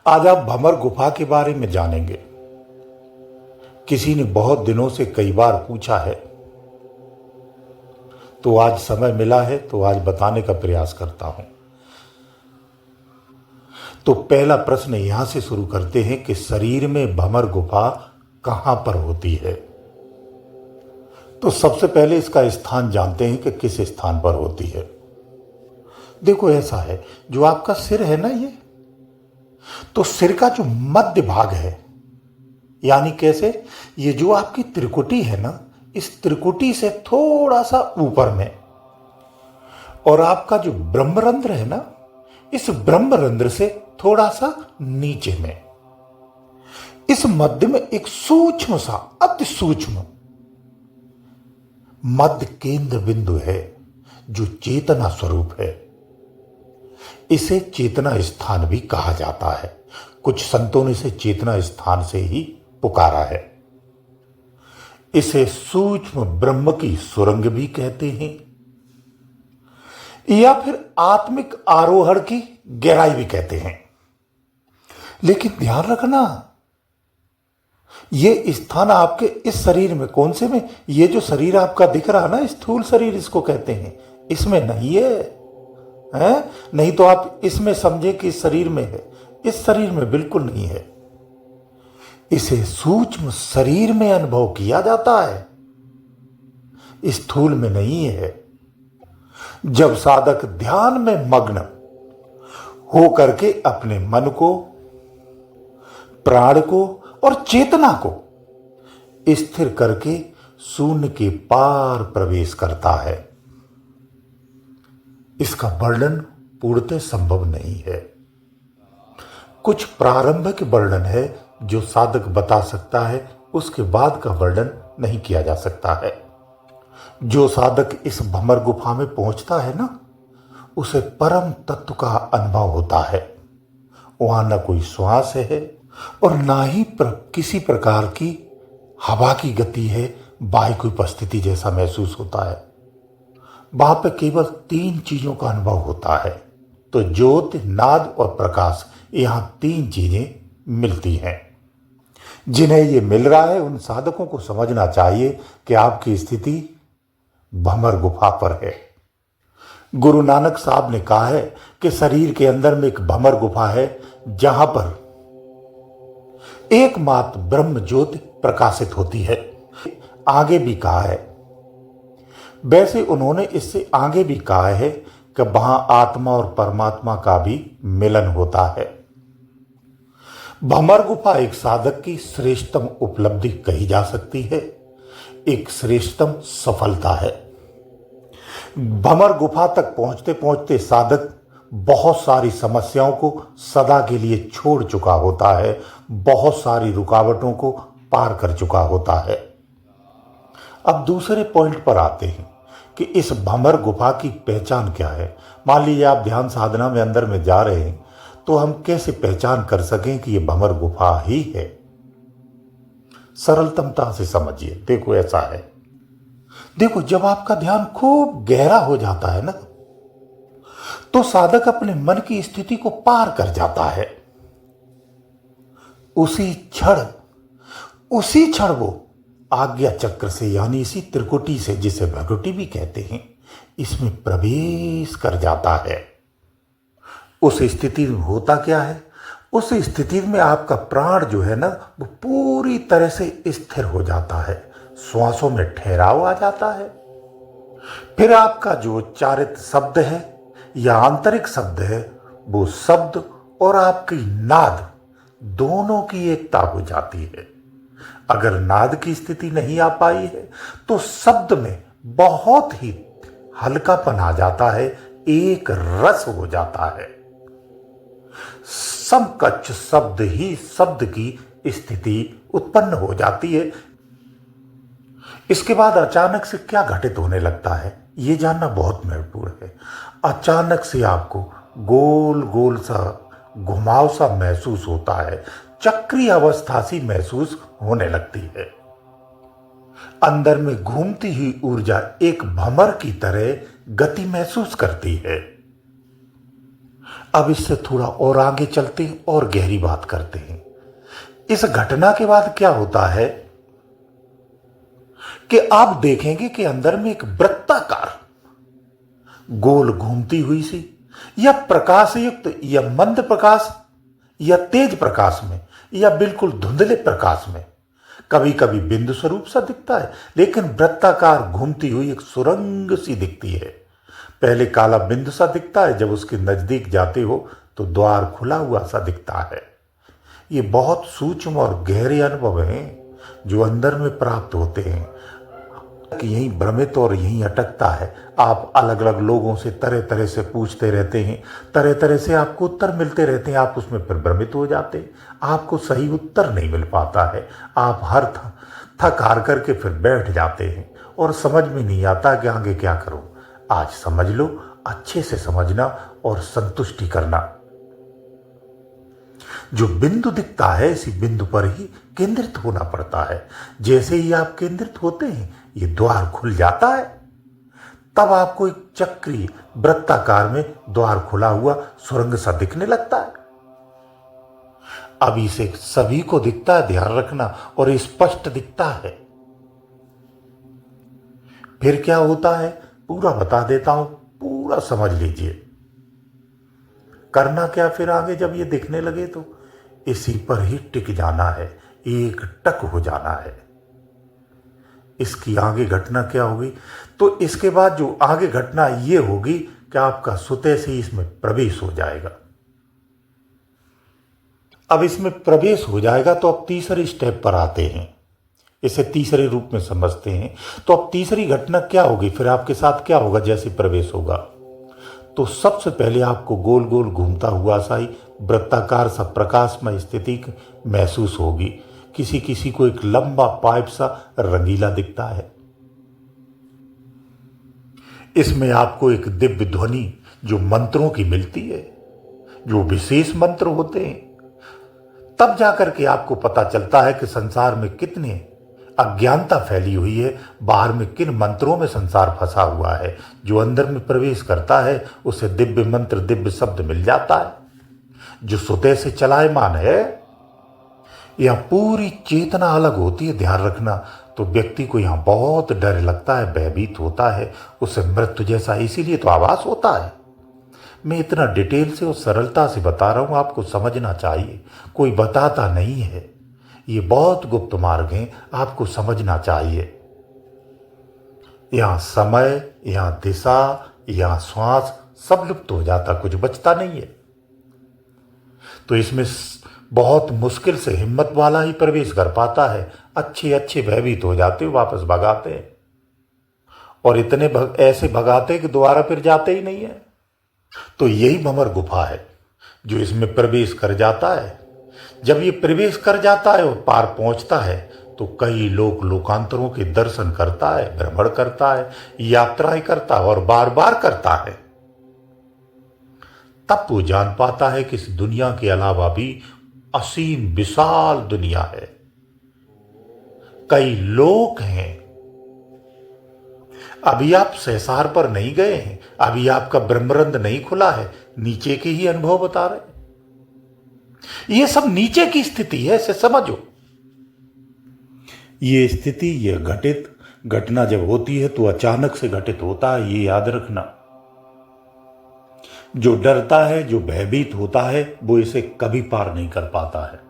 आज आप भंवर गुफा के बारे में जानेंगे। किसी ने बहुत दिनों से कई बार पूछा है, तो आज समय मिला है तो आज बताने का प्रयास करता हूं। तो पहला प्रश्न यहां से शुरू करते हैं कि शरीर में भंवर गुफा कहां पर होती है। तो सबसे पहले इसका स्थान जानते हैं कि किस स्थान पर होती है। देखो, ऐसा है, जो आपका सिर है ना, तो सिर का जो मध्य भाग है, यानी कैसे, ये जो आपकी त्रिकुटी है ना, इस त्रिकुटी से थोड़ा सा ऊपर में, और आपका जो ब्रह्मरंध्र है ना, इस ब्रह्मरंध्र से थोड़ा सा नीचे में, इस मध्य में एक सूक्ष्म सा, अति सूक्ष्म मध्य केंद्र बिंदु है जो चेतना स्वरूप है। इसे चेतना स्थान भी कहा जाता है। कुछ संतों ने इसे चेतना स्थान से ही पुकारा है। इसे सूक्ष्म ब्रह्म की सुरंग भी कहते हैं, या फिर आत्मिक आरोहण की गहराई भी कहते हैं। लेकिन ध्यान रखना, ये स्थान आपके इस शरीर में, कौन से में, ये जो शरीर आपका दिख रहा ना, स्थूल शरीर इसको कहते हैं, इसमें नहीं है। नहीं तो आप इसमें समझे कि इस शरीर में है, इस शरीर में बिल्कुल नहीं है। इसे सूक्ष्म शरीर में अनुभव किया जाता है, स्थूल में नहीं है। जब साधक ध्यान में मग्न हो करके अपने मन को, प्राण को और चेतना को स्थिर करके शून्य के पार प्रवेश करता है, इसका वर्णन पूर्णतः संभव नहीं है। कुछ प्रारंभिक वर्णन है जो साधक बता सकता है, उसके बाद का वर्णन नहीं किया जा सकता है। जो साधक इस भंवर गुफा में पहुंचता है ना, उसे परम तत्व का अनुभव होता है। वहां न कोई श्वास है और ना ही किसी प्रकार की हवा की गति है, बाह्य की उपस्थिति जैसा महसूस होता है। वहां पे केवल 3 चीजों का अनुभव होता है। तो ज्योति, नाद और प्रकाश, यहां 3 चीजें मिलती हैं। जिन्हें ये मिल रहा है, उन साधकों को समझना चाहिए कि आपकी स्थिति भंवर गुफा पर है। गुरु नानक साहब ने कहा है कि शरीर के अंदर में एक भंवर गुफा है, जहां पर एकमात्र ब्रह्म ज्योति प्रकाशित होती है। आगे भी कहा है, वैसे उन्होंने इससे आगे भी कहा है कि वहां आत्मा और परमात्मा का भी मिलन होता है। भंवर गुफा एक साधक की श्रेष्ठतम उपलब्धि कही जा सकती है, एक श्रेष्ठतम सफलता है। भंवर गुफा तक पहुंचते पहुंचते साधक बहुत सारी समस्याओं को सदा के लिए छोड़ चुका होता है, बहुत सारी रुकावटों को पार कर चुका होता है। अब दूसरे पॉइंट पर आते हैं कि इस भंवर गुफा की पहचान क्या है। मान लीजिए आप ध्यान साधना में अंदर में जा रहे हैं, तो हम कैसे पहचान कर सकें कि यह भंवर गुफा ही है। सरलतमता से समझिए। देखो, ऐसा है, देखो, जब आपका ध्यान खूब गहरा हो जाता है ना, तो साधक अपने मन की स्थिति को पार कर जाता है। उसी क्षण वो आज्ञा चक्र से, यानी इसी त्रिकुटी से, जिसे भ्रकुटी भी कहते हैं, इसमें प्रवेश कर जाता है। उस स्थिति में होता क्या है, उस स्थिति में आपका प्राण जो है ना, वो पूरी तरह से स्थिर हो जाता है, श्वासों में ठहराव आ जाता है। फिर आपका जो उच्चारित शब्द है या आंतरिक शब्द है, वो शब्द और आपकी नाद दोनों की एकता हो जाती है। अगर नाद की स्थिति नहीं आ पाई है, तो शब्द में बहुत ही हल्कापन आ जाता है, एक रस हो जाता है। समकक्ष शब्द ही शब्द की स्थिति उत्पन्न हो जाती है। इसके बाद अचानक से क्या घटित होने लगता है, यह जानना बहुत महत्वपूर्ण है। अचानक से आपको गोल गोल सा घुमाव सा महसूस होता है, चक्रीय अवस्था सी महसूस होने लगती है। अंदर में घूमती हुई ऊर्जा एक भंवर की तरह गति महसूस करती है। अब इससे थोड़ा और आगे चलते हैं और गहरी बात करते हैं। इस घटना के बाद क्या होता है कि आप देखेंगे कि अंदर में एक वृत्ताकार गोल घूमती हुई सी या प्रकाश युक्त या मंद प्रकाश या तेज प्रकाश में या बिल्कुल धुंधले प्रकाश में, कभी कभी बिंदु स्वरूप सा दिखता है, लेकिन वृत्ताकार घूमती हुई एक सुरंग सी दिखती है। पहले काला बिंदु सा दिखता है, जब उसके नजदीक जाते हो तो द्वार खुला हुआ सा दिखता है। ये बहुत सूक्ष्म और गहरे अनुभव हैं जो अंदर में प्राप्त होते हैं कि यहीं भ्रमित और यहीं अटकता है। आप अलग अलग लोगों से तरह तरह से पूछते रहते हैं, तरह तरह से आपको उत्तर मिलते रहते हैं, आप उसमें फिर भ्रमित हो जाते हैं, आपको सही उत्तर नहीं मिल पाता है, आप हर थक हार करके फिर बैठ जाते हैं और समझ में नहीं आता कि आगे क्या करूं। आज समझ लो, अच्छे से समझना और संतुष्टि करना। जो बिंदु दिखता है इसी बिंदु पर ही केंद्रित होना पड़ता है। जैसे ही आप केंद्रित होते हैं ये द्वार खुल जाता है, तब आपको एक चक्रीय वृत्ताकार में द्वार खुला हुआ सुरंग सा दिखने लगता है। अब इसे सभी को दिखता है, ध्यान रखना, और स्पष्ट दिखता है। फिर क्या होता है पूरा बता देता हूं, पूरा समझ लीजिए। करना क्या फिर आगे जब ये दिखने लगे तो इसी पर ही टिक जाना है, एक टक हो जाना है। इसकी आगे घटना क्या होगी, तो इसके बाद जो आगे घटना ये होगी कि आपका सुते से इसमें प्रवेश हो जाएगा। अब इसमें प्रवेश हो जाएगा तो अब तीसरे स्टेप पर आते हैं, इसे तीसरे रूप में समझते हैं। तो अब तीसरी घटना क्या होगी, फिर आपके साथ क्या होगा जैसे प्रवेश होगा, तो सबसे पहले आपको गोल गोल घूमता हुआ सा ही वृत्ताकार सा प्रकाशमय स्थिति महसूस होगी। किसी किसी को एक लंबा पाइप सा रंगीला दिखता है। इसमें आपको एक दिव्य ध्वनि जो मंत्रों की मिलती है, जो विशेष मंत्र होते हैं, तब जाकर के आपको पता चलता है कि संसार में कितने अज्ञानता फैली हुई है, बाहर में किन मंत्रों में संसार फंसा हुआ है। जो अंदर में प्रवेश करता है उसे दिव्य मंत्र दिव्य शब्द मिल जाता है। जो सुते से चलायमान है, यहां पूरी चेतना अलग होती है, ध्यान रखना। तो व्यक्ति को यहां बहुत डर लगता है, भयभीत होता है, उसे मृत्यु जैसा इसीलिए तो आभास होता है। मैं इतना डिटेल से और सरलता से बता रहा हूं, आपको समझना चाहिए, कोई बताता नहीं है। ये बहुत गुप्त मार्ग हैं, आपको समझना चाहिए। यहां समय, यहां दिशा, यहां श्वास सब लुप्त हो जाता, कुछ बचता नहीं है। तो इसमें बहुत मुश्किल से हिम्मत वाला ही प्रवेश कर पाता है। अच्छे अच्छे भयभीत हो जाते, वापस भगाते हैं, और इतने ऐसे भगाते कि दोबारा फिर जाते ही नहीं है। तो यही भंवर गुफा है जो इसमें प्रवेश कर जाता है। जब ये प्रवेश कर जाता है और पार पहुंचता है तो कई लोकांतरों के दर्शन करता है, भ्रमण करता है, यात्राएं करता है और बार बार करता है। तब वो जान पाता है कि इस दुनिया के अलावा भी असीम विशाल दुनिया है, कई लोक हैं। अभी आप संसार पर नहीं गए हैं, अभी आपका ब्रह्मरंध्र नहीं खुला है, नीचे के ही अनुभव बता रहे। ये सब नीचे की स्थिति है, इसे समझो। ये स्थिति, ये घटना जब होती है तो अचानक से घटित होता है, ये याद रखना। जो डरता है, जो भयभीत होता है, वो इसे कभी पार नहीं कर पाता है।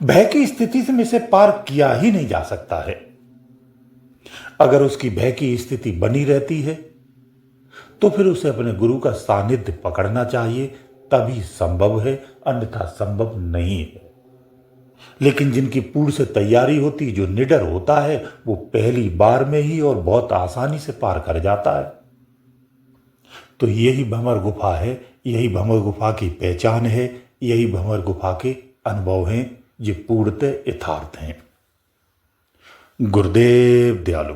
भय की स्थिति से इसे पार किया ही नहीं जा सकता है। अगर उसकी भय की स्थिति बनी रहती है तो फिर उसे अपने गुरु का सानिध्य पकड़ना चाहिए, तभी संभव है, अन्यथा संभव नहीं है। लेकिन जिनकी पूर्ण से तैयारी होती, जो निडर होता है, वो पहली बार में ही और बहुत आसानी से पार कर जाता है। तो यही भंवर गुफा है, यही भंवर गुफा की पहचान है, यही भंवर गुफा के अनुभव हैं जो पूर्णतः यथार्थ हैं। गुरुदेव दयालु।